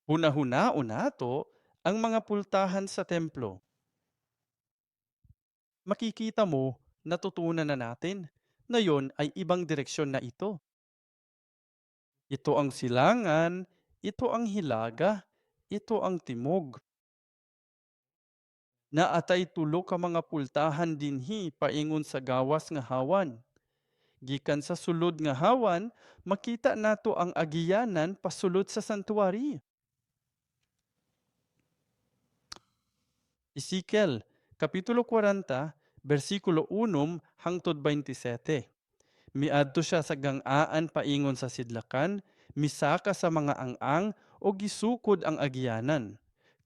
Huna-hunao nato ang mga pultahan sa templo. Makikita mo, natutunan na natin na yon ay ibang direksyon na ito. Ito ang silangan, ito ang hilaga, ito ang timog. Naatay tulo ka mga pultahan dinhi paingon sa gawas nga hawan. Gikan sa sulod nga hawan, makita nato ang agiyanan pasulod sa santuary. Ezekiel, Kapitulo 40, versikulo 1 hangtod 27. Miadto siya sa gang-aan paingon sa sidlakan, misaka sa mga ang-ang o gisukod ang agyanan.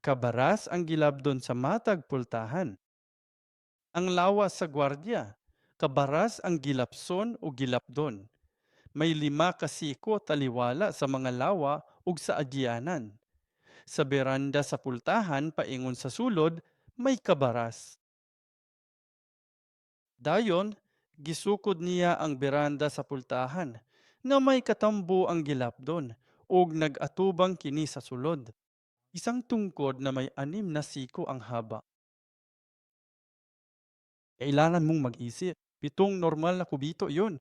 Kabaras ang gilabdon sa matag pultahan. Ang lawas sa gwardya, kabaras ang gilapson o gilapdon. May 5 kasiko taliwala sa mga lawa ug sa agyanan. Sa beranda sa pultahan paingon sa sulod, may kabaras. Dayon, gisukod niya ang beranda sa pultahan, nga may katambo ang gilapdon, ug nag-atubang kini sa sulod. Isang tungkod na may 6 na siko ang haba. Kailangan mong mag-isip. 7 normal na kubito yun.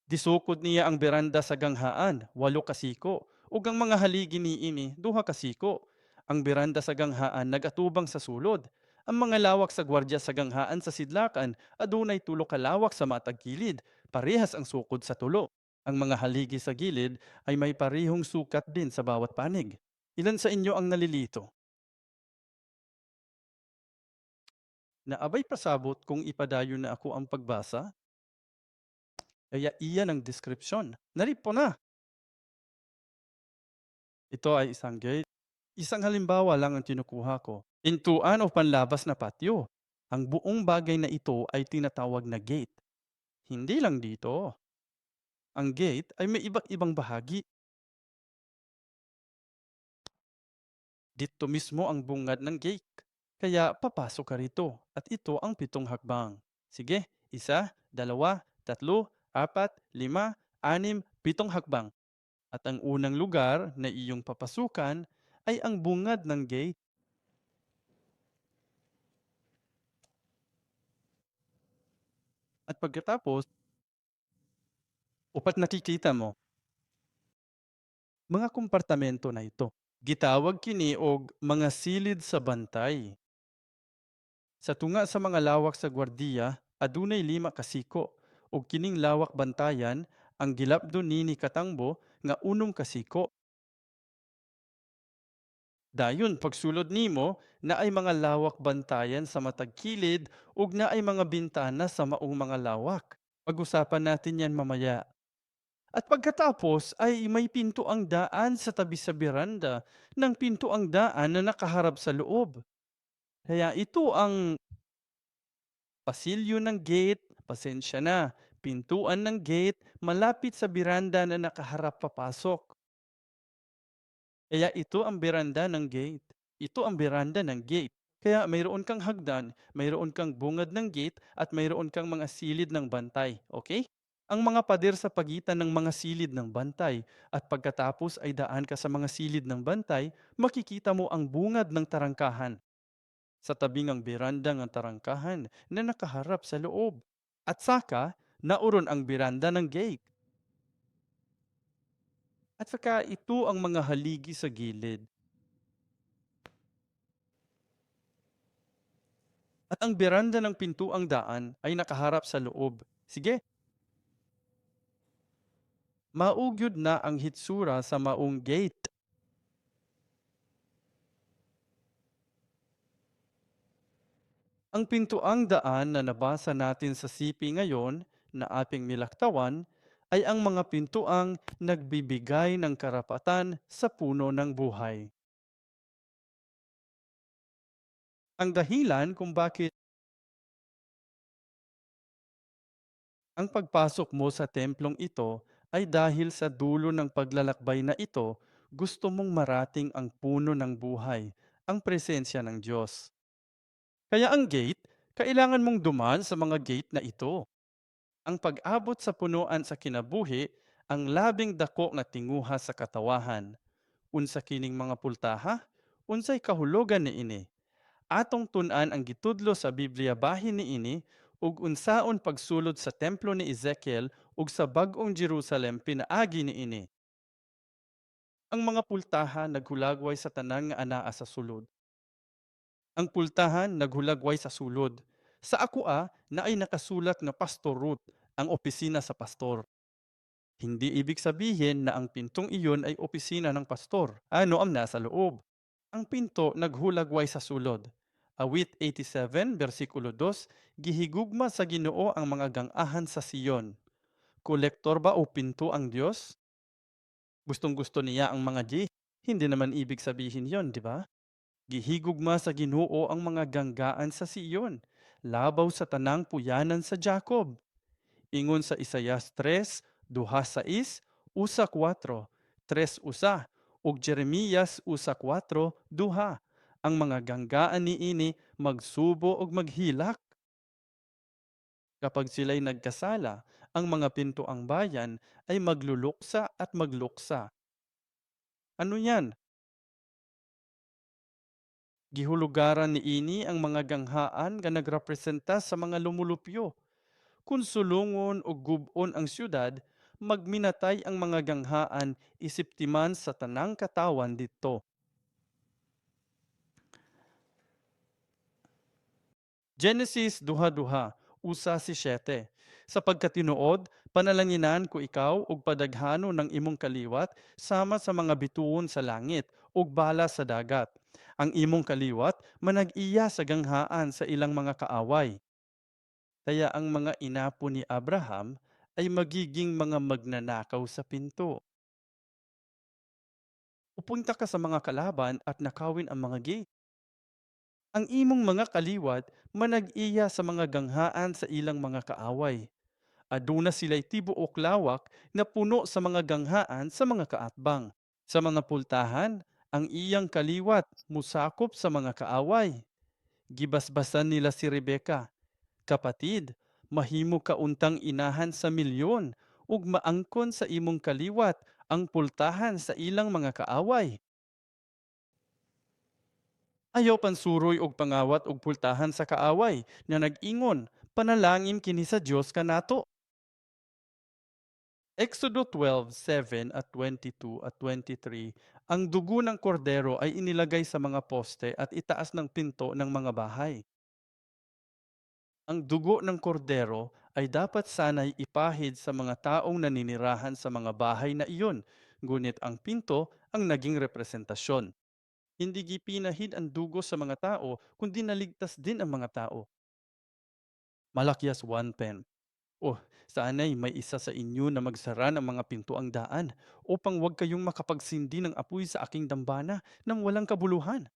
Disukod niya ang beranda sa ganghaan, 8 kasiko, ug ang mga haligi niini, 2 kasiko. Ang beranda sa ganghaan nagatubang sa sulod. Ang mga lawak sa gwardya sa ganghaan sa sidlakan, adunay 3 kalawak sa matag kilid, parehas ang sukod sa tulo. Ang mga haligi sa gilid ay may parehong sukat din sa bawat panig. Ilan sa inyo ang nalilito? Naabay pasabot kung ipadayon na ako ang pagbasa? Kaya iyan ang deskripsyon. Narito na. Ito ay isang gate. Isang halimbawa lang ang kinukuha ko. Pintuan o panlabas na patio. Ang buong bagay na ito ay tinatawag na gate. Hindi lang dito. Ang gate ay may iba't ibang bahagi. Dito mismo ang bungad ng gate. Kaya papasok ka rito at ito ang 7 hakbang. Sige, 1, 2, 3, 4, 5, 6, 7 hakbang. At ang unang lugar na iyong papasukan ay ang bungad ng gate. At pagkatapos, upat nakikita mo, mga kompartamento na ito. Gitawag kini og mga silid sa bantay. Sa tunga sa mga lawak sa gwardiya, adunay 5 kasiko, ug kining lawak bantayan ang gilapdon nini katangbo nga 6 kasiko. Dayon pagsulod nimo na ay mga lawak bantayan sa matag kilid ug na ay mga bintana sa maong mga lawak. Pag-usapan natin yan mamaya. At pagkatapos ay may pintuang daan sa tabi sa beranda ng pintuang daan na nakaharap sa loob. Kaya ito ang pasilyo ng gate, pasensya na, pintuan ng gate malapit sa beranda na nakaharap papasok. Kaya ito ang beranda ng gate. Ito ang beranda ng gate. Kaya mayroon kang hagdan, mayroon kang bungad ng gate, at mayroon kang mga silid ng bantay. Okay? Ang mga pader sa pagitan ng mga silid ng bantay at pagkatapos ay daan ka sa mga silid ng bantay, makikita mo ang bungad ng tarangkahan. Sa tabing ang beranda ng tarangkahan na nakaharap sa loob. At saka, nauron ang beranda ng gate. At saka ito ang mga haligi sa gilid. At ang beranda ng pintuang daan ay nakaharap sa loob. Sige, maugyod na ang hitsura sa maong gate. Ang pintuang daan na nabasa natin sa sipi ngayon na ating nilaktawan ay ang mga pintuang nagbibigay ng karapatan sa puno ng buhay. Ang dahilan kung bakit ang pagpasok mo sa templong ito ay dahil sa dulo ng paglalakbay na ito, gusto mong marating ang puno ng buhay, ang presensya ng Diyos. Kaya ang gate, kailangan mong duman sa mga gate na ito. Ang pag-abot sa punuan sa kinabuhi, ang labing dako nga tinguha sa katawahan. Unsa kining mga pultaha? Unsay kahulogan niini? Atong tun-an ang gitudlo sa Biblia bahin niini ug unsaon pagsulod sa templo ni Ezekiel ug sa bag-ong Jerusalem pinaagi niini. Ang mga pultahan naghulagway sa tanan nga anaa sa sulod. Ang pultahan naghulagway sa sulod. Sa akoa na ay nakasulat nga Pastor Ruth, ang opisina sa pastor. Hindi ibig sabihin na ang pintong iyon ay opisina ng pastor. Ano ang nasa loob? Ang pinto naghulagway sa sulod. Awit 87, versikulo 2, gihigugma sa Ginoo ang mga gang-ahan sa Siyon. Kolektor ba o pinto ang Diyos? Gustong-gusto niya ang mga G? Hindi naman ibig sabihin yon, di ba? Gihigugma sa Ginoo ang mga ganggaan sa Siyon, labaw sa tanang puyanan sa Jacob. Ingon sa Isaias 3, duha sa usa 4, 3 usa, ug Jeremias usa 4, duha. Ang mga ganggaan niini magsubo ug maghilak. Kapag sila'y nagkasala, ang mga pintuang bayan ay magluluksa at magluksa. Ano yan? Gihulugaran niini ang mga ganghaan nga nagrepresenta sa mga lumulupyo. Kung sulungon o gubon ang syudad, magminatay ang mga ganghaan isiptiman sa tanang katawan dito. Genesis duha-duha, usa si 7. Sa pagkatinuod, panalanginan ko ikaw ug padaghano ng imong kaliwat sama sa mga bituon sa langit ug bala sa dagat. Ang imong kaliwat manag-iya sa ganghaan sa ilang mga kaaway. Kaya ang mga inapo ni Abraham ay magiging mga magnanakaw sa pinto. Upunta ka sa mga kalaban at nakawin ang mga gate. Ang imong mga kaliwat manag-iya sa mga ganghaan sa ilang mga kaaway. Aduna sila'y tibuok lawak na puno sa mga ganghaan sa mga kaatbang. Sa mga pultahan, ang iyang kaliwat musakop sa mga kaaway. Gibasbasan nila si Rebecca. Kapatid, mahimo ka untang inahan sa milyon ug maangkon sa imong kaliwat ang pultahan sa ilang mga kaaway. Ayaw pansuroy og pangawat og pultahan sa kaaway na nag-ingon, panalangin kini sa Dios kanato. Exodo 12:7 at 22 at 23, ang dugo ng kordero ay inilagay sa mga poste at itaas ng pinto ng mga bahay. Ang dugo ng kordero ay dapat sanay ipahid sa mga taong naninirahan sa mga bahay na iyon, ngunit ang pinto ang naging representasyon. Hindi gipinahid ang dugo sa mga tao, kundi naligtas din ang mga tao. Malakyas 1:10. Oh, sanay may isa sa inyo na magsara ng mga pintuang daan upang wag kayong makapagsindi ng apoy sa aking dambana nang walang kabuluhan.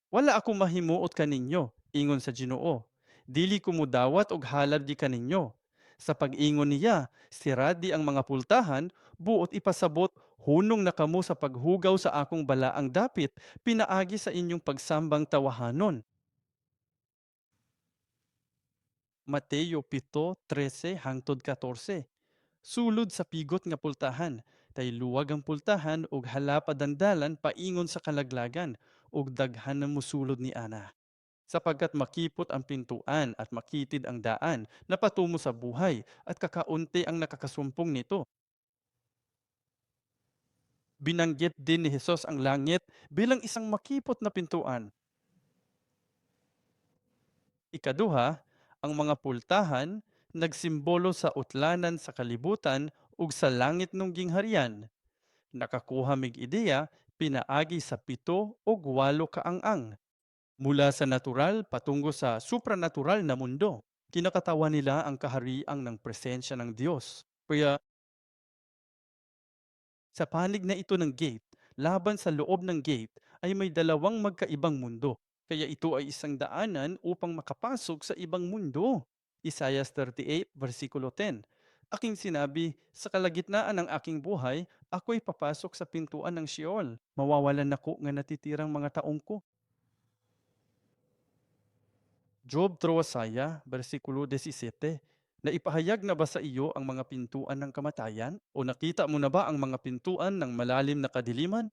Wala ako mahimuot kaninyo, ingon sa Ginoo. Dili ko mudawat og halad di kaninyo. Sa pag-ingon niya, siradi ang mga pultahan, buot ipasabot, hunong na kamo sa paghugaw sa akong balaang dapit, pinaagi sa inyong pagsambang tawahanon. Mateo 7:13 hangtod 14. Sulod sa pigot nga pultahan, tay luwag ang pultahan ug hala padandalan paingon sa kalaglagan ug daghan na mosulod ni ana. Sapagkat makipot ang pintuan at makitid ang daan na patungo sa buhay at kakaunti ang nakakasumpong nito. Binanggit din ni Hesus ang langit bilang isang makipot na pintuan. Ikaduha, ang mga pultahan nagsimbolo sa utlanan sa kalibutan ug sa langit nung gingharian. Nakakuha mig ideya pinaagi sa 7 o 8 kaang-ang. Mula sa natural patungo sa supranatural na mundo. Kinakatawan nila ang kaharian ng presensya ng Diyos. Kaya sa panig na ito ng gate, laban sa loob ng gate ay may dalawang magkaibang mundo. Kaya ito ay isang daanan upang makapasok sa ibang mundo. Isaiah 38, versikulo 10. Aking sinabi, sa kalagitnaan ng aking buhay, ako'y papasok sa pintuan ng Sheol. Mawawalan ako nga natitirang mga taong ko. Job 3, versikulo 17. Naipahayag na ba sa iyo ang mga pintuan ng kamatayan? O nakita mo na ba ang mga pintuan ng malalim na kadiliman?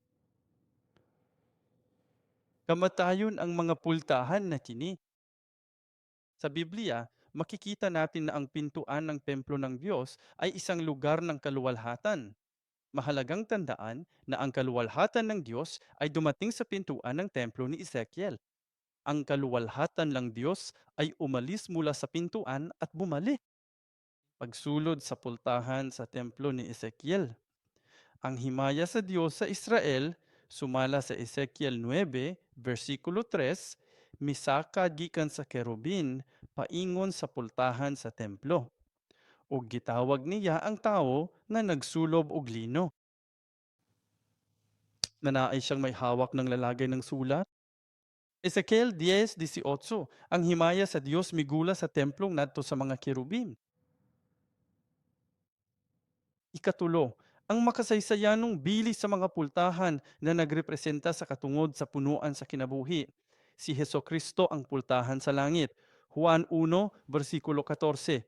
Kamatayon ang mga pultahan na kini. Sa Biblia, makikita natin na ang pintuan ng templo ng Diyos ay isang lugar ng kaluwalhatan. Mahalagang tandaan na ang kaluwalhatan ng Diyos ay dumating sa pintuan ng templo ni Ezekiel. Ang kaluwalhatan ng Diyos ay umalis mula sa pintuan at bumalik. Pagsulod sa pultahan sa templo ni Ezekiel. Ang himaya sa Diyos sa Israel, sumala sa Ezekiel 9, versikulo 3, misaka gikan sa kerubin, paingon sa pultahan sa templo. Ug gitawag niya ang tawo nga nagsulob og lino. Nanaay siyang may hawak ng lalagay ng sulat. Ezekiel 10:18, ang himaya sa Diyos migula sa templong nadto sa mga kerubin. Ikatulo, ang makasaysayanong bilis sa mga pultahan na nagrepresenta sa katungod sa punuan sa kinabuhi. Si Heso Kristo ang pultahan sa langit. Juan 1, versikulo 14.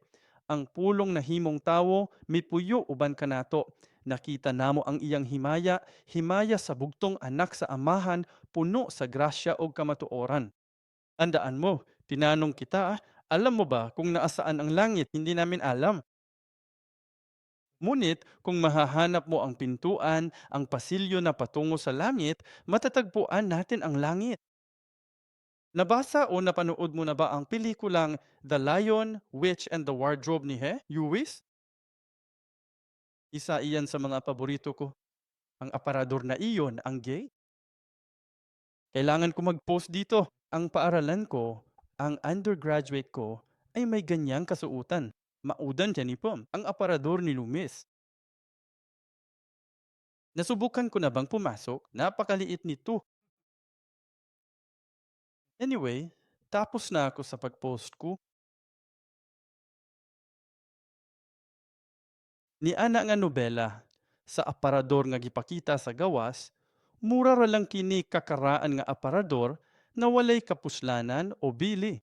Ang pulong na himong tawo, mipuyo uban kanato. Nakita namo ang iyang himaya, himaya sa bugtong anak sa amahan, puno sa grasya o kamatuoran. Andaan mo, tinanong kita, alam mo ba kung naasaan ang langit? Hindi namin alam. Ngunit kung mahahanap mo ang pintuan, ang pasilyo na patungo sa langit, matatagpuan natin ang langit. Nabasa o napanood mo na ba ang pelikulang The Lion, Witch and the Wardrobe ni Lewis? Isa iyan sa mga paborito ko. Ang aparador na iyon, ang gay. Kailangan ko mag-post dito. Ang paaralan ko, ang undergraduate ko, ay may ganyang kasuutan. Maudan Jenipom, ang aparador ni Loomis. Nasubukan ko na bang pumasok? Napakaliit nito. Anyway, tapos na ako sa pag-post ko. Niana nga nobela, sa aparador nga gipakita sa gawas, mura ra lang kini kakaraan nga aparador na walay kapuslanan o bili.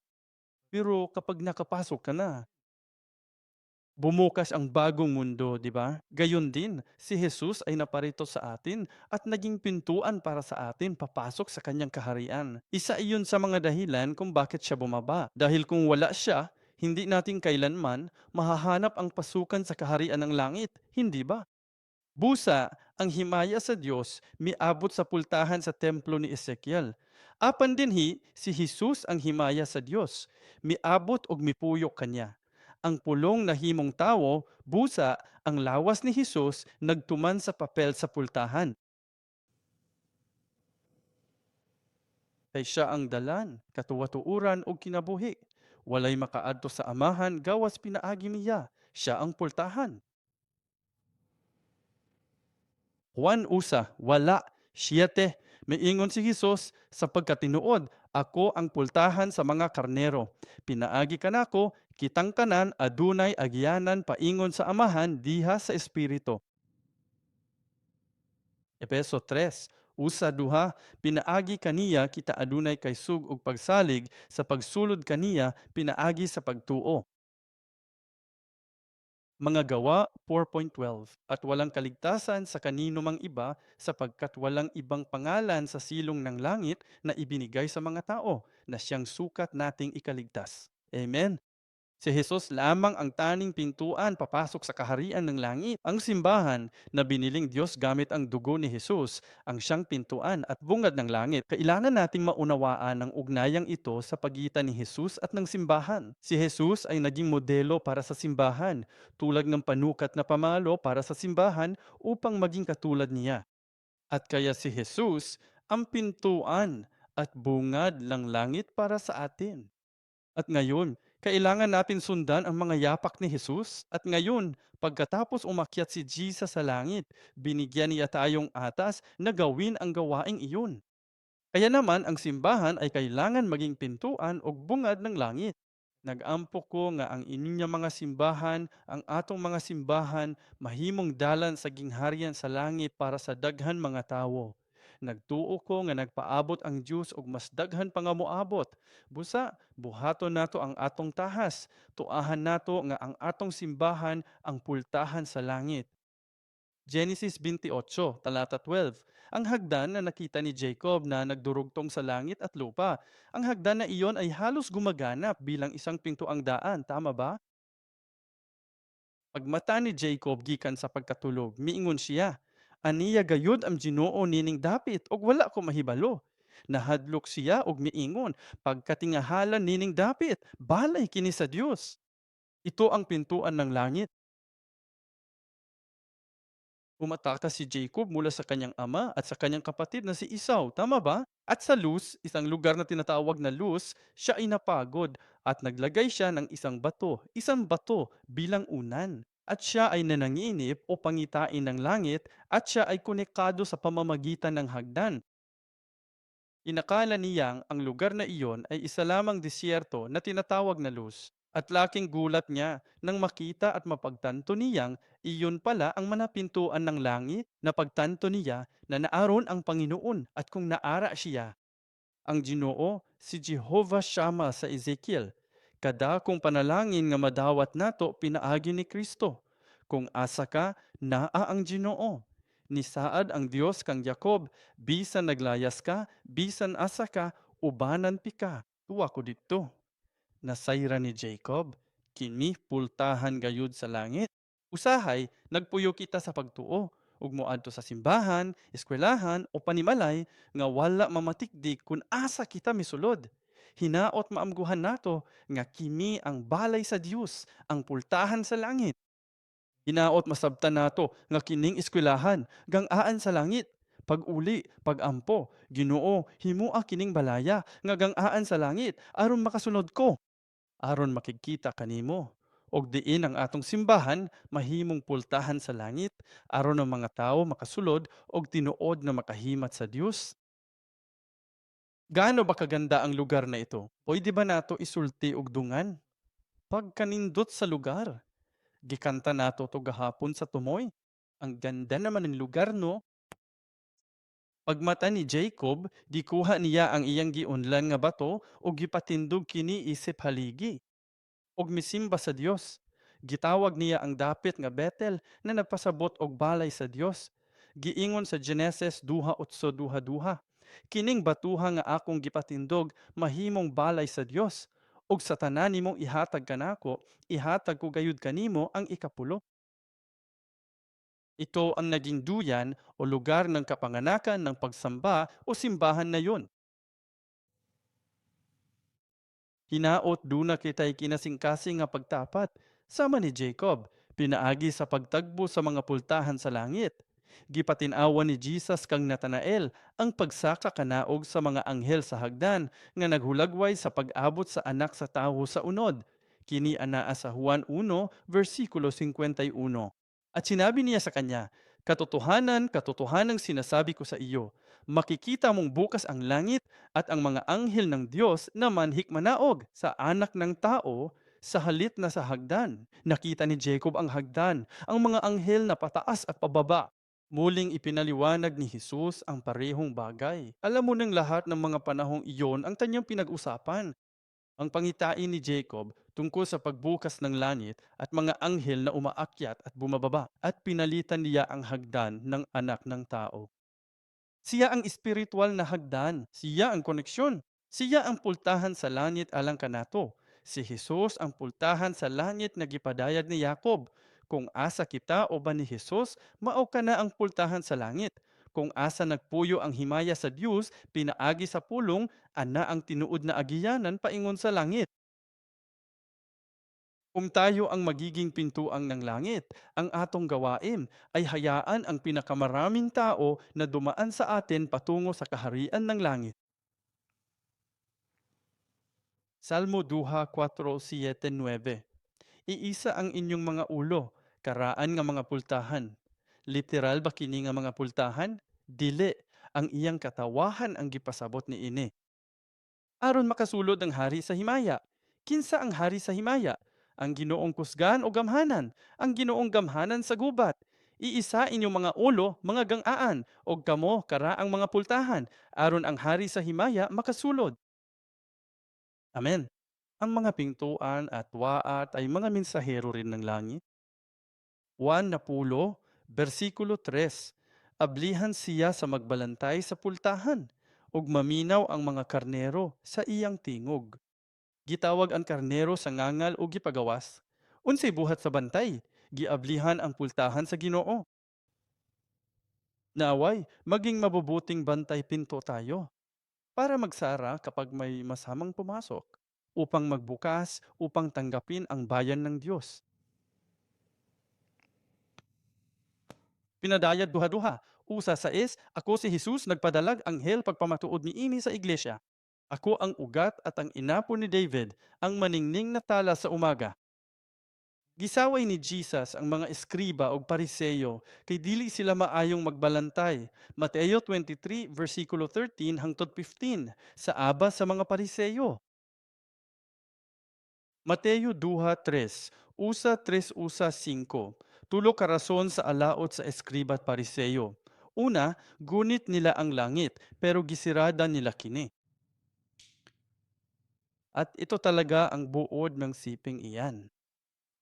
Pero kapag nakapasok ka na, bumukas ang bagong mundo, di ba? Gayon din, si Jesus ay naparito sa atin at naging pintuan para sa atin papasok sa kanyang kaharian. Isa iyon sa mga dahilan kung bakit siya bumaba. Dahil kung wala siya, hindi natin kailanman mahahanap ang pasukan sa kaharian ng langit, hindi ba? Busa, ang himaya sa Diyos miabot sa pultahan sa templo ni Ezekiel. Apan dinhi si Jesus ang himaya sa Diyos, miabot og mipuyok kanya. Ang pulong na himong tawo, busa, ang lawas ni Jesus nagtuman sa papel sa pultahan. Kay siya ang dalan, katuwatuuran o kinabuhi. Walay makaadto sa amahan gawas pinaagi niya. Siya ang pultahan. Juan usa, wala, siyete. Miingon si Jesus, sapagkat tinuod, ako ang pultahan sa mga karnero. Pinaagi kanako, kitang kanan, adunay agyanan paingon sa amahan, diha sa Espiritu. Epeso 3, usa duha, pinaagi kaniya kita adunay kay sug og pagsalig, sa pagsulod kaniya, pinaagi sa pagtuo. Mga gawa 4.12 at walang kaligtasan sa kanino mang iba sapagkat walang ibang pangalan sa silong ng langit na ibinigay sa mga tao na siyang sukat nating ikaligtas. Amen. Si Jesus lamang ang taning pintuan papasok sa kaharian ng langit. Ang simbahan na biniling Diyos gamit ang dugo ni Jesus ang siyang pintuan at bungad ng langit. Kailangan nating maunawaan ang ugnayang ito sa pagitan ni Jesus at ng simbahan. Si Jesus ay naging modelo para sa simbahan, tulad ng panukat na pamalo para sa simbahan upang maging katulad niya. At kaya si Jesus ang pintuan at bungad ng langit para sa atin. At ngayon, kailangan natin sundan ang mga yapak ni Jesus. At ngayon, pagkatapos umakyat si Jesus sa langit, binigyan niya tayong atas na gawin ang gawaing iyon. Kaya naman, ang simbahan ay kailangan maging pintuan o bungad ng langit. Nag-ampo ko nga ang inyong mga simbahan, ang atong mga simbahan, mahimong dalan sa gingharian sa langit para sa daghan mga tawo. Nagtuo ko nga nagpaabot ang Dios og mas daghan pa nga moabot. Busa, buhaton nato ang atong tahas. Tuahan nato nga ang atong simbahan ang pultahan sa langit. Genesis 28, talata 12. Ang hagdan na nakita ni Jacob na nagdurugtong sa langit at lupa. Ang hagdan na iyon ay halos gumaganap bilang isang pintuang daan, tama ba? Pagmata ni Jacob gikan sa pagkatulog, miingon siya, "Aniya gayud ang Ginoo nining dapit og wala ko mahibalo." Nahadlok siya og miingon, "Pagkatingahalan nining dapit, balay kini sa Dios." Ito ang pintuan ng langit. Umataka si Jacob mula sa kanyang ama at sa kanyang kapatid na si Esau, tama ba? At sa Luz, isang lugar na tinatawag na Luz, siya ay napagod at naglagay siya ng isang bato bilang unan. At siya ay nananginip o pangitain ng langit at siya ay konektado sa pamamagitan ng hagdan. Inakala niyang ang lugar na iyon ay isa lamang disyerto na tinatawag na Luz. At laking gulat niya nang makita at mapagtanto niyang iyon pala ang manapintuan ng langit na pagtanto niya na naaron ang Panginoon at kung naara siya, ang Ginoo, si Jehovah Shammah sa Ezekiel. Kada kung panalangin nga madawat nato pinaagi ni Kristo. Kung asa ka, naa ang Ginoo. Nisaad ang Dios kang Jacob, bisan naglayas ka, bisan asa ka, ubanan pi ka. Tuwa ko dito. Nasayra ni Jacob, kini pultahan gayud sa langit. Usahay, nagpuyo kita sa pagtuo, ug moadto sa simbahan, eskwelahan o panimalay nga wala mamatikdik kung asa kita misulod. Hinaot maamguhan nato nga kini ang balay sa Dios, ang pultahan sa langit. Hinaot masabtan nato nga kining eskwelahan, gang-aan sa langit. Pag-uli, pag-ampo, Ginoo, himua kining balaya nga gang-aan sa langit aron makasunod ko aron makikita kanimo. Og diin ang atong simbahan mahimong pultahan sa langit aron ang mga tawo makasulod og tinuod nga makahimat sa Dios. Gaano ba kaganda ang lugar na ito? Pwede ba nato isulti og dungan? Pagkanindot sa lugar. Gikanta nato to gahapon sa tumoy. Ang ganda naman ng lugar no. Pagmata ni Jacob, gikuha niya ang iyang giunlan nga bato ug gipatindog kini isip haligi og misimba sa Dios. Gitawag niya ang dapit nga Bethel na nagpasabot og balay sa Dios. Giingon sa Genesis 2:8-2. Kining batuha nga akong gipatindog mahimong balay sa Dios. Og sa tanan nimong ihatag kanako, ihatag ko gayud kanimo ang ikapulo. Ito ang naging duyan o lugar ng kapanganakan ng pagsamba o simbahan na yon. Hinaot duna kita'y kinasingkasing nga pagtapat, sama ni Jacob, pinaagi sa pagtagbo sa mga pultahan sa langit. Gipatinawa ni Jesus kang Natanael ang pagsaka kanaog sa mga anghel sa hagdan nga naghulagway sa pag-abot sa anak sa tawo sa unod. Kini anaa sa Juan 1, versikulo 51. At sinabi niya sa kanya, "Katotohanan, katotohanang sinasabi ko sa iyo, makikita mong bukas ang langit at ang mga anghel ng Diyos na manhikmanaog sa anak ng tao sa halit na sa hagdan." Nakita ni Jacob ang hagdan, ang mga anghel na pataas at pababa. Muling ipinaliwanag ni Jesus ang parehong bagay. Alam mo ng lahat ng mga panahong iyon ang tanyang pinag-usapan. Ang pangitain ni Jacob tungkol sa pagbukas ng langit at mga anghel na umaakyat at bumababa at pinalitan niya ang hagdan ng anak ng tao. Siya ang espiritual na hagdan. Siya ang koneksyon. Siya ang pultahan sa langit alang kanato. Si Jesus ang pultahan sa langit na gipadayag ni Jacob. Kung asa kita o ba ni Jesus, mao ka na ang pultahan sa langit. Kung asa nagpuyo ang himaya sa Dios, pinaagi sa pulong, ana ang tinuod na agiyanan paingon sa langit. Kung tayo ang magiging pintuang ng langit, ang atong gawain ay hayaan ang pinakamaraming tao na dumaan sa atin patungo sa kaharian ng langit. Salmo 2:4-7-9. Iisa ang inyong mga ulo, karaan nga mga pultahan. Literal ba kini nga mga pultahan? Dili, ang iyang katawahan ang gipasabot ni ini. Aron makasulod ang hari sa himaya. Kinsa ang hari sa himaya? Ang Ginoong kusgan o gamhanan, ang Ginoong gamhanan sa gubat. Iisa inyong mga ulo, mga gang-aan, o kamo karaang mga pultahan, aron ang hari sa himaya makasulod. Amen. Ang mga pintuan at waat ay mga mensahero rin ng langit. Juan Napulo, versikulo 3. Ablihan siya sa magbalantay sa pultahan, ug maminaw ang mga karnero sa iyang tingog. Gitawag ang karnero sa ngangal o gipagawas. Unsay buhat sa bantay, giablihan ang pultahan sa Ginoo. Naway, maging mabubuting bantay pinto tayo para magsara kapag may masamang pumasok, upang magbukas upang tanggapin ang bayan ng Diyos. Pinadayag duha-duha. Usa sa ako si Jesus nagpadalag anghel pagpamatuod ni ini sa iglesia. Ako ang ugat at ang inapo ni David, ang maningning na tala sa umaga. Gisaway ni Jesus ang mga eskriba o pariseyo kay dili sila maayong magbalantay. Mateo 23 versikulo 13 hangtod 15 sa aba sa mga pariseyo. Mateo 2:3, usa 3 usa 5. Tulo ka rason sa alaot sa eskriba at pariseyo. Una, gunit nila ang langit, pero gisirada nila kini. At ito talaga ang buod ng siping iyan.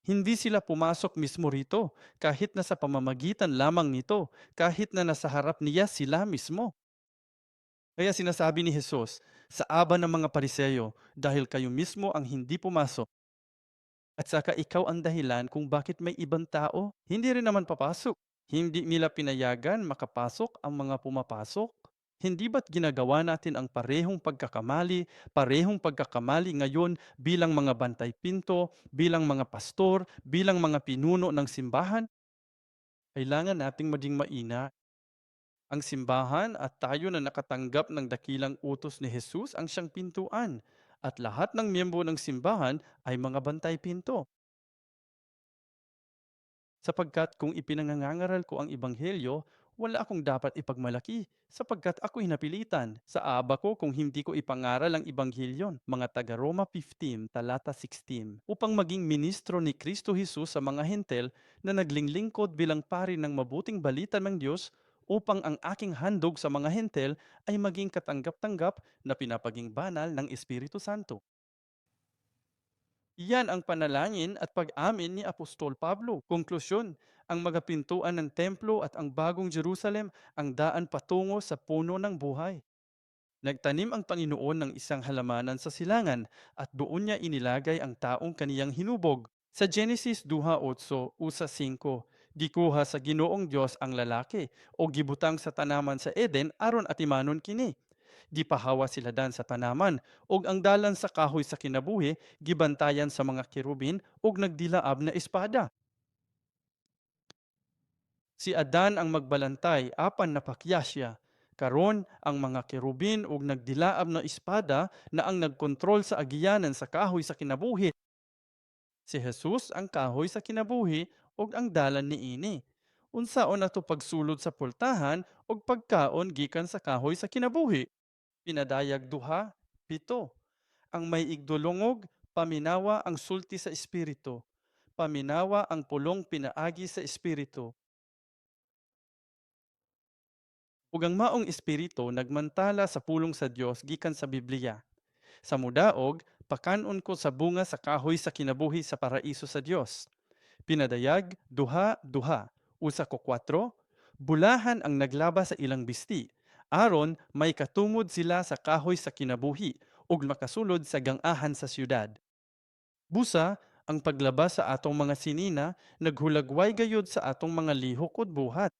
Hindi sila pumasok mismo rito, kahit na sa pamamagitan lamang nito, kahit na nasa harap niya sila mismo. Kaya sinasabi ni Jesus, sa aba ng mga pariseyo, dahil kayo mismo ang hindi pumasok, at saka ikaw ang dahilan kung bakit may ibang tao hindi rin naman papasok. Hindi nila pinayagan makapasok ang mga pumapasok. Hindi ba't ginagawa natin ang parehong pagkakamali ngayon bilang mga bantay pinto, bilang mga pastor, bilang mga pinuno ng simbahan? Kailangan nating maging maina. Ang simbahan at tayo na nakatanggap ng dakilang utos ni Jesus ang siyang pintuan. At lahat ng miyembro ng simbahan ay mga bantay pinto. Sapagkat kung ipinangangaral ko ang ebanghelyo, wala akong dapat ipagmalaki, sapagkat ako'y napilitan. Sa aba ko kung hindi ko ipangaral ang ebanghelyon, mga taga Roma 15, talata 16, upang maging ministro ni Kristo Jesus sa mga hentel na naglinglingkod bilang pari ng mabuting balita ng Diyos, upang ang aking handog sa mga hentel ay maging katanggap-tanggap na pinapaging banal ng Espiritu Santo. Iyan ang panalangin at pag-amin ni Apostol Pablo. Konklusyon, ang mga pintuan ng templo at ang bagong Jerusalem ang daan patungo sa puno ng buhay. Nagtanim ang Panginoon ng isang halamanan sa silangan at doon niya inilagay ang taong kaniyang hinubog. Sa Genesis 2:8, usa 5, gikuha sa Ginoong Dios ang lalaki o gibutang sa tanaman sa Eden aron atimanon kini. Di pahawa sila dan sa tanaman ug ang dalan sa kahoy sa kinabuhi gibantayan sa mga kerubin ug nagdilaab na espada. Si Adan ang magbalantay apan napakya siya. Karon ang mga kerubin ug nagdilaab na espada na ang nagkontrol sa agiyanan sa kahoy sa kinabuhi. Si Jesus ang kahoy sa kinabuhi ug ang dalan niini. Unsaon ato pagsulod sa pultahan ug pagkaon gikan sa kahoy sa kinabuhi? Pinadayag duha, pito. Ang may igdulungog, paminawa ang sulti sa espiritu. Paminawa ang pulong pinaagi sa espiritu. Ug ang maong espiritu nagmantala sa pulong sa Dios gikan sa Biblia. Sa mudaog, pakanon ko sa bunga sa kahoy sa kinabuhi sa paraiso sa Dios. Pinadayag, duha, duha. Usa ko 4, bulahan ang naglaba sa ilang bisti. Aron may katungod sila sa kahoy sa kinabuhi ug makasulod sa gang-ahan sa siyudad. Busa, ang paglaba sa atong mga sinina naghulagway gayud sa atong mga lihok ud buhat.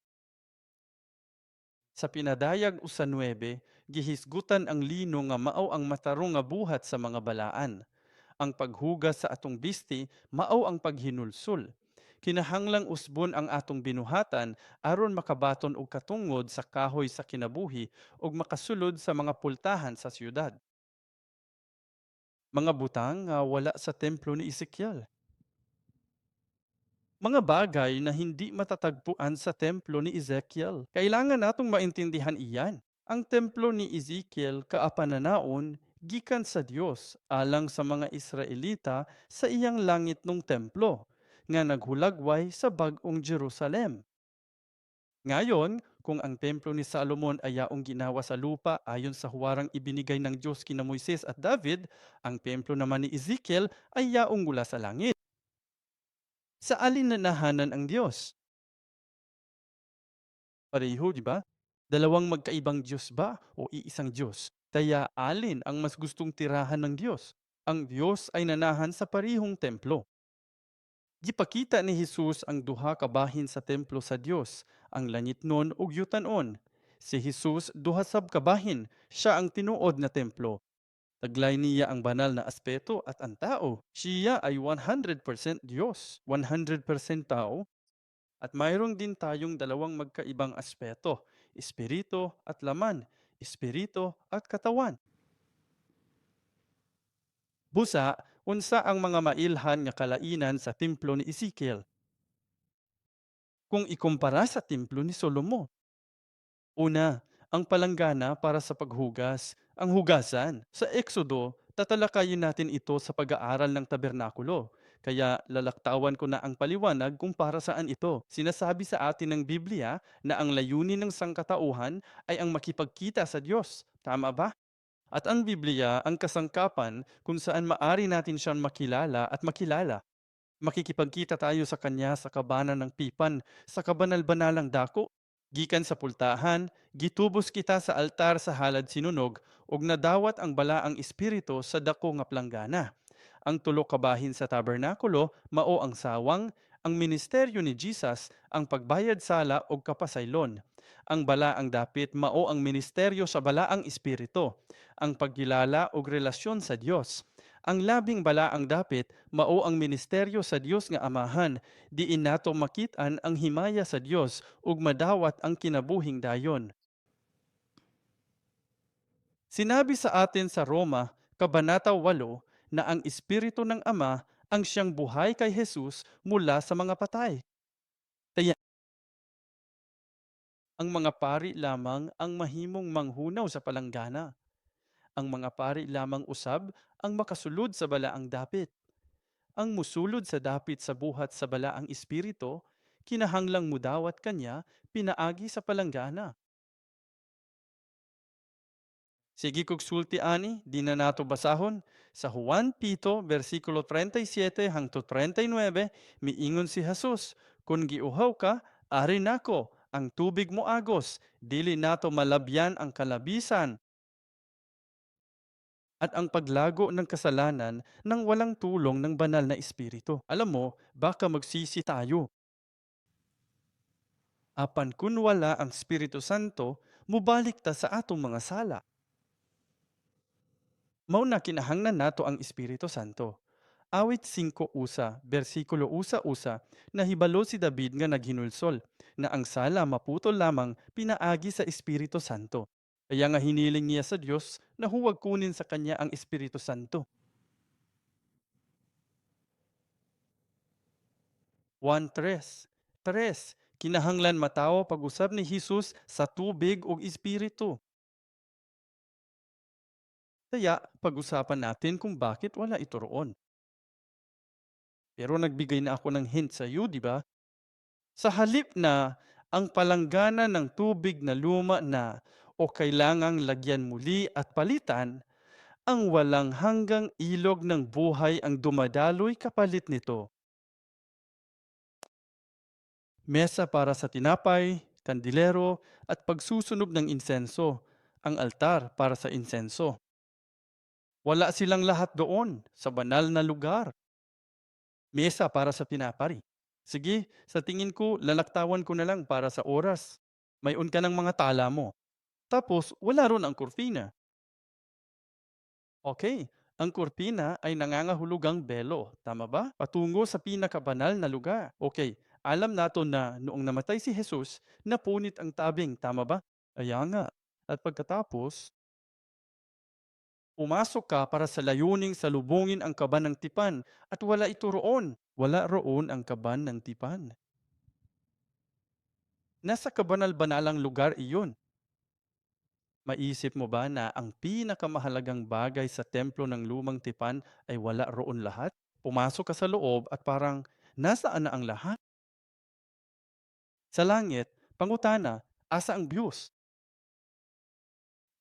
Sa pinadayag usa 9, gihisgutan ang lino nga mao ang matarong nga buhat sa mga balaan. Ang paghugas sa atong bisti mao ang paghinulsol. Kinahanglang usbon ang atong binuhatan aron makabaton og katungod sa kahoy sa kinabuhi ug makasulod sa mga pultahan sa siyudad. Mga butang nga wala sa templo ni Ezekiel. Mga bagay na hindi matatagpuan sa templo ni Ezekiel. Kailangan natong maintindihan iyan. Ang templo ni Ezekiel kaapananaon gikan sa Dios alang sa mga Israelita sa iyang langit nung templo nga naghulagway sa bag-ong Jerusalem. Ngayon, kung ang templo ni Salomon ay yaong ginawa sa lupa ayon sa huwarang ibinigay ng Diyos kina Moises at David, ang templo naman ni Ezekiel ay yaong mula sa langit. Sa alin nanahanan ang Diyos? Pareho, di ba? Dalawang magkaibang Diyos ba o iisang Diyos? Kaya alin ang mas gustong tirahan ng Diyos? Ang Diyos ay nanahan sa parihong templo. Gipakita ni Jesus ang duha ka bahin sa templo sa Dios, ang langitnon ug yutan-on. Si Jesus duha sab ka bahin, siya ang tinuod na templo. Taglay niya ang banal na aspeto at ang tao. Siya ay 100% Diyos, 100% tao. At mayroon din tayong dalawang magkaibang aspeto, espiritu at laman, espiritu at katawan. Busa, unsa ang mga mailhan nga kalainan sa templo ni Ezekiel kung ikumpara sa templo ni Solomon. Una, ang palanggana para sa paghugas, ang hugasan. Sa Exodo, tatalakayin natin ito sa pag-aaral ng tabernakulo. Kaya lalaktawan ko na ang paliwanag kung para saan ito. Sinasabi sa atin ng Biblia na ang layunin ng sangkatauhan ay ang makipagkita sa Diyos. Tama ba? At ang Biblia ang kasangkapan kung saan maari natin siyang makilala at makilala. Makikipagkita tayo sa kanya sa kabanan ng Pipan, sa kabanal-banalang dako. Gikan sa pultahan, gitubos kita sa altar sa halad sinunog, ug nadawat ang balaang espiritu sa dako nga planggana. Ang tulo ka bahin sa tabernakulo mao ang sawang, ang ministeryo ni Jesus ang pagbayad sala ug kapasaylon. Ang balaang dapit mao ang ministeryo sa balaang espiritu, ang pagkilala ug relasyon sa Dios. Ang labing balaang dapit mao ang ministeryo sa Dios nga Amahan, diin nato makit-an ang himaya sa Dios ug madawat ang kinabuhing dayon. Sinabi sa atin sa Roma, Kabanata 8, na ang Espiritu ng Ama ang siyang buhay kay Jesus mula sa mga patay. Kaya ang mga pari lamang ang mahimong manghunaw sa palanggana. Ang mga pari lamang usab ang makasulod sa balaang dapit. Ang musulod sa dapit sa buhat sa balaang espiritu, kinahanglang mudawat kanya pinaagi sa palanggana. Sige kog sulti ani, di na nato basahon. Sa Juan 7, versikulo 37 hangtod 39, miingon si Jesus, kung giuhaw ka, ari nako, ang tubig mo agos, dili nato malabyan ang kalabisan at ang paglago ng kasalanan nang walang tulong ng banal na espiritu. Alam mo, baka magsisi tayo. Apan kun wala ang Espiritu Santo, mubalik ta sa atong mga sala. Mao na kinahanglan nato ang Espiritu Santo. Awit 5 usa, bersikulo usa-usa, nahibalo si David nga naghinulsol, na ang sala maputol lamang pinaagi sa Espiritu Santo. Kaya nga hiniling niya sa Diyos na huwag kunin sa kanya ang Espiritu Santo. 1:3. Tres, kinahanglan matawo pag-usab ni Jesus sa tubig ug Espiritu. Kaya pag-usapan natin kung bakit wala ito roon. Pero nagbigay na ako ng hint sa iyo, di ba? Sa halip na ang palanggana ng tubig na luma na o kailangang lagyan muli at palitan, ang walang hanggang ilog ng buhay ang dumadaloy kapalit nito. Mesa para sa tinapay, kandilero at pagsusunog ng insenso, ang altar para sa insenso. Wala silang lahat doon sa banal na lugar. Mesa para sa tinapay. Sige, sa tingin ko, lalaktawan ko na lang para sa oras. Mayon ka ng mga tala mo. Tapos, wala ron ang kurtina. Okay, ang kurtina ay nangangahulugang belo. Tama ba? Patungo sa pinakabanal na lugar. Okay, alam nato na noong namatay si Jesus, napunit ang tabing. Tama ba? Kaya nga. At pagkatapos, pumasok ka para sa layuning salubungin ang kaban ng tipan at wala ito roon. Wala roon ang kaban ng tipan. Nasa kabanal-banalang lugar iyon. Maisip mo ba na ang pinakamahalagang bagay sa templo ng lumang tipan ay wala roon lahat? Pumasok ka sa loob at parang, nasaan na ang lahat? Sa langit, pangutana, asa ang views?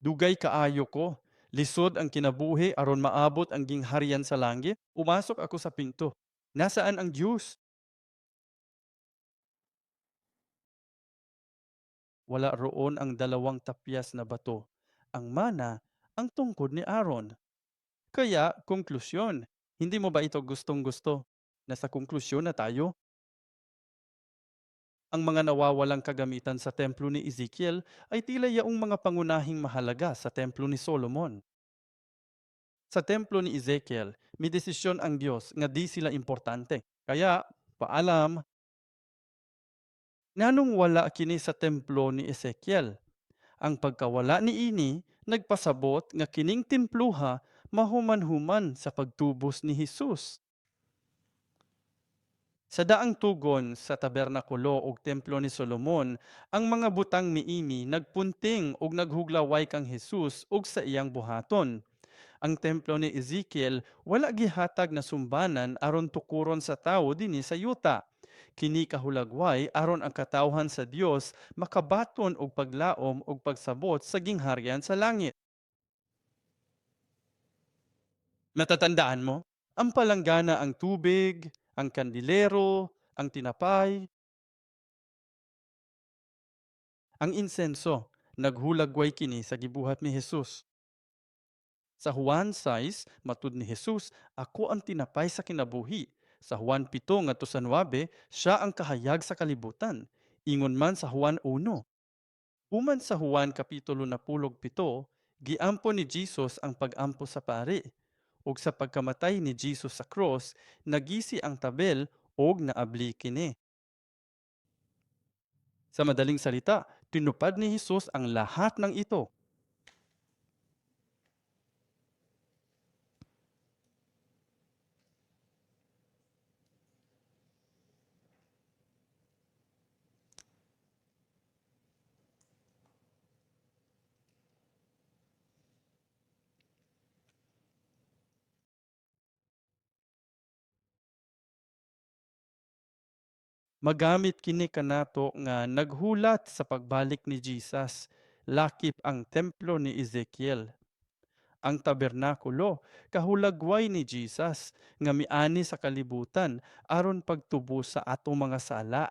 Dugay kaayo ko. Lisod ang kinabuhi aron maabot ang gingharian sa langit. Umasok ako sa pinto. Nasaan ang Diyos? Wala roon ang dalawang tapyas na bato. Ang mana, ang tungkod ni Aaron. Kaya, konklusyon, hindi mo ba ito gustong-gusto? Nasa konklusyon na tayo. Ang mga nawawalang kagamitan sa templo ni Ezekiel ay tila yaong mga pangunahing mahalaga sa templo ni Solomon. Sa templo ni Ezekiel, may desisyon ang Diyos nga di sila importante. Kaya, paalam, nanong wala kini sa templo ni Ezekiel. Ang pagkawala ni ini nagpasabot nga kining templuha mahuman-human sa pagtubos ni Hesus. Sa daang tugon sa tabernakulo ug templo ni Solomon, ang mga butang miini nagpunting ug naghuglaway kang Hesus ug sa iyang buhaton. Ang templo ni Ezekiel wala gihatag na sumbanan aron tukuron sa tawo dinhi sa yuta. Kini kahulagway aron ang katawhan sa Dios makabaton og paglaom ug pagsabot sa gingharian sa langit. Natatandaan mo? Ang palanggana ang tubig, ang kandilero, ang tinapay, ang insenso. Naghulagway kini sa gibuhat ni Jesus. Sa Juan 6, matud ni Jesus, ako ang tinapay sa kinabuhi. Sa Juan 7 ngadto sa 9, siya ang kahayag sa kalibutan. Ingon man sa Juan 1. Human sa Juan kapitulo 17, giampo ni Jesus ang pag-ampo sa pari. Ug sa pagkamatay ni Jesus sa cross, nagisi ang tabel og naabli kini. Sa madaling salita, tinupad ni Jesus ang lahat ng ito. Magamit kini kanato nga naghulat sa pagbalik ni Jesus. Lakip ang templo ni Ezekiel. Ang tabernakulo kahulagway ni Jesus nga miani sa kalibutan aron pagtubos sa atong mga sala.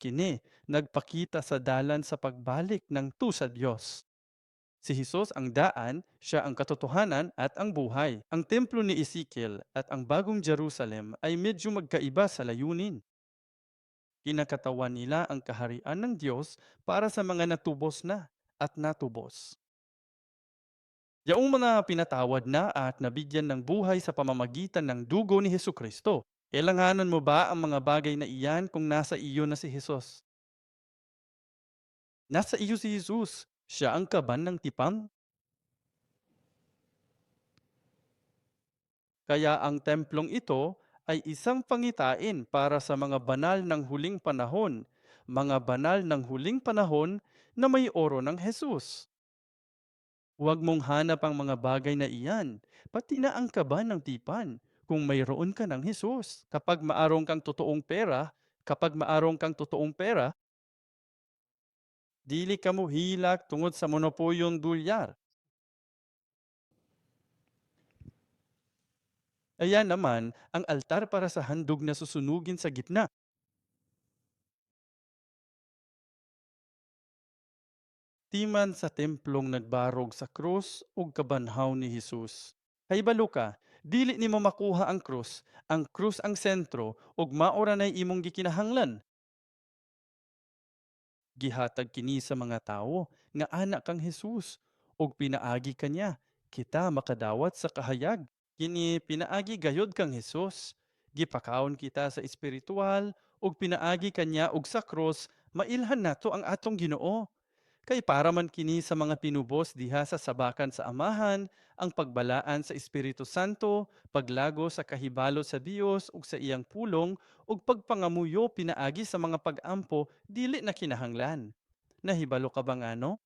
Kini nagpakita sa dalan sa pagbalik ng sa Dios. Si Jesus ang daan, siya ang katotohanan at ang buhay. Ang templo ni Ezekiel at ang bagong Jerusalem ay medyo magkaiba sa layunin. Kinakatawan nila ang kaharian ng Diyos para sa mga natubos na at natubos. Yaong mga pinatawad na at nabigyan ng buhay sa pamamagitan ng dugo ni Hesu Kristo. Kailanganan mo ba ang mga bagay na iyan kung nasa iyo na si Jesus? Nasa iyo si Jesus. Siya ang kaban ng tipang. Kaya ang templong ito ay isang pangitain para sa mga banal ng huling panahon, mga banal ng huling panahon na may oro ng Jesus. Huwag mong hanap ang mga bagay na iyan, pati na ang kaba ng tipan, kung mayroon ka ng Jesus. Kapag maarong kang totoong pera, dili ka mo hilak tungod sa monopolyong dolyar. Ayan naman ang altar para sa handog na susunugin sa gitna. Timan sa templong nagbarog sa krus ug kabanhaw ni Jesus. Kahibalo ka, dili nimo makuha ang krus ang sentro ug maora nay imong gikinahanglan. Gihatag kini sa mga tawo nga anak kang Jesus ug pinaagi kanya kita makadawat sa kahayag. Kini pinaagi gayod kang Jesus. Gipakaon kita sa espiritual ug pinaagi kanya ug sa krus mailhan nato ang atong Ginoo. Kay para man kini sa mga pinubos diha sa sabakan sa amahan, ang pagbalaan sa Espiritu Santo, paglago sa kahibalo sa Dios ug sa iyang pulong, ug pagpangamuyo pinaagi sa mga pag-ampo dili na kinahanglan. Nahibalo ka ba ngano?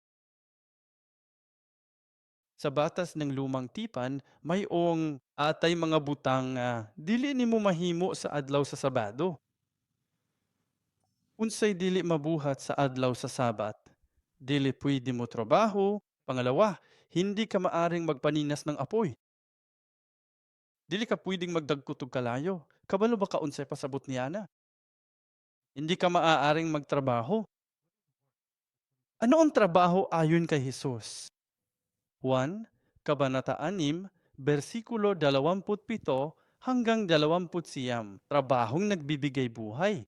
Sa batas ng lumang tipan, mayong atay mga butang nga dili nimo mahimo sa adlaw sa Sabado. Unsay dili mabuhat sa adlaw sa Sabat? Dili pwede mo trabaho. Pangalawa, hindi ka maaring magpaninas ng apoy. Dili ka pwedeng magdagkot og kalayo. Kabalo ba ka unsay pasabot niana? Hindi ka maaaring magtrabaho. Ano ang trabaho ayon kay Jesus? 1, Kabanata 6, bersikulo 27 hanggang 29. Trabahong nagbibigay buhay.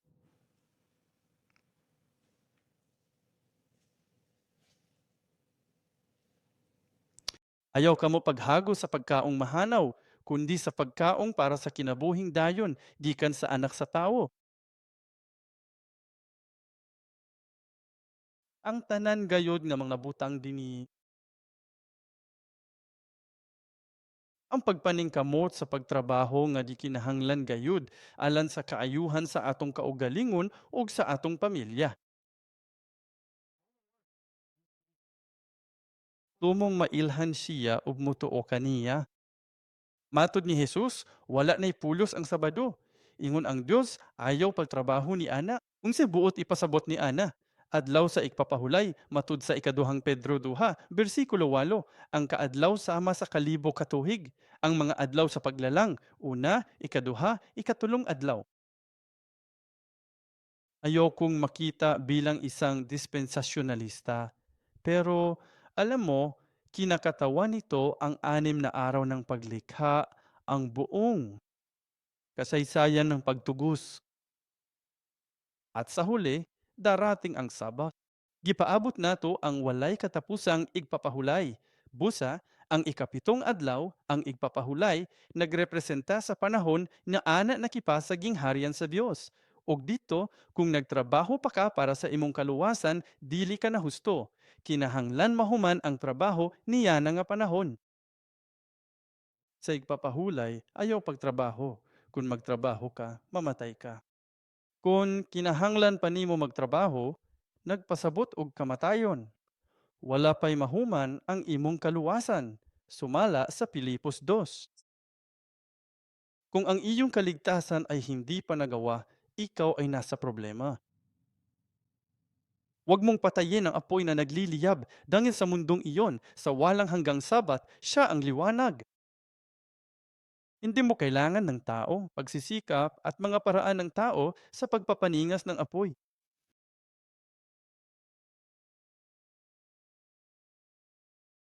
Ayaw kamo paghago sa pagkaong mahanaw, kundi sa pagkaong para sa kinabuhing dayon, gikan sa anak sa tawo. Ang tanan gayod nga mga butang dinhi. Ang pagpaningkamot sa pagtrabaho nga di kinahanglan gayud alan sa kaayuhan sa atong kaugalingon ug sa atong pamilya. Tumong mailhan siya ug mutuo kaniya. Matud ni Jesus, wala nay pulos ang Sabado. Ingon ang Dios, ayaw pagtrabaho ni ana. Unsa buot ipasabot ni ana? Adlaw sa ikpapahulay, matud sa ikaduhang Pedro 2, bersikulo 8, ang kaadlaw sama sa kalibo katuig. Ang mga adlaw sa paglalang, una, ikaduha, ikatulong adlaw. Ayokong makita bilang isang dispensasyonalista. Pero alam mo, kinakatawan nito ang 6 na araw ng paglikha, ang buong kasaysayan ng pagtugos, at sa huli, darating ang Sabat. Gipaabot nato ang walay katapusang igpapahulay. Busa, ang ikapitong adlaw, ang igpapahulay, nagrepresenta sa panahon na ana nakipa sa gingharian sa Dios. Og dito, kung nagtrabaho pa ka para sa imong kaluwasan, dili ka na husto. Kinahanglan mahuman ang trabaho niya na nga panahon. Sa igpapahulay, ayaw pagtrabaho. Kung magtrabaho ka, mamatay ka. Kung kinahanglan pa nimo magtrabaho, nagpasabot og kamatayon. Wala pa'y mahuman ang imong kaluwasan. Sumala sa Pilipos 2. Kung ang iyong kaligtasan ay hindi pa nagawa, ikaw ay nasa problema. Huwag mong patayin ang apoy na nagliliyab dahil sa mundong iyon, sa walang hanggang sabat, siya ang liwanag. Hindi mo kailangan ng tao, pagsisikap at mga paraan ng tao sa pagpapaningas ng apoy.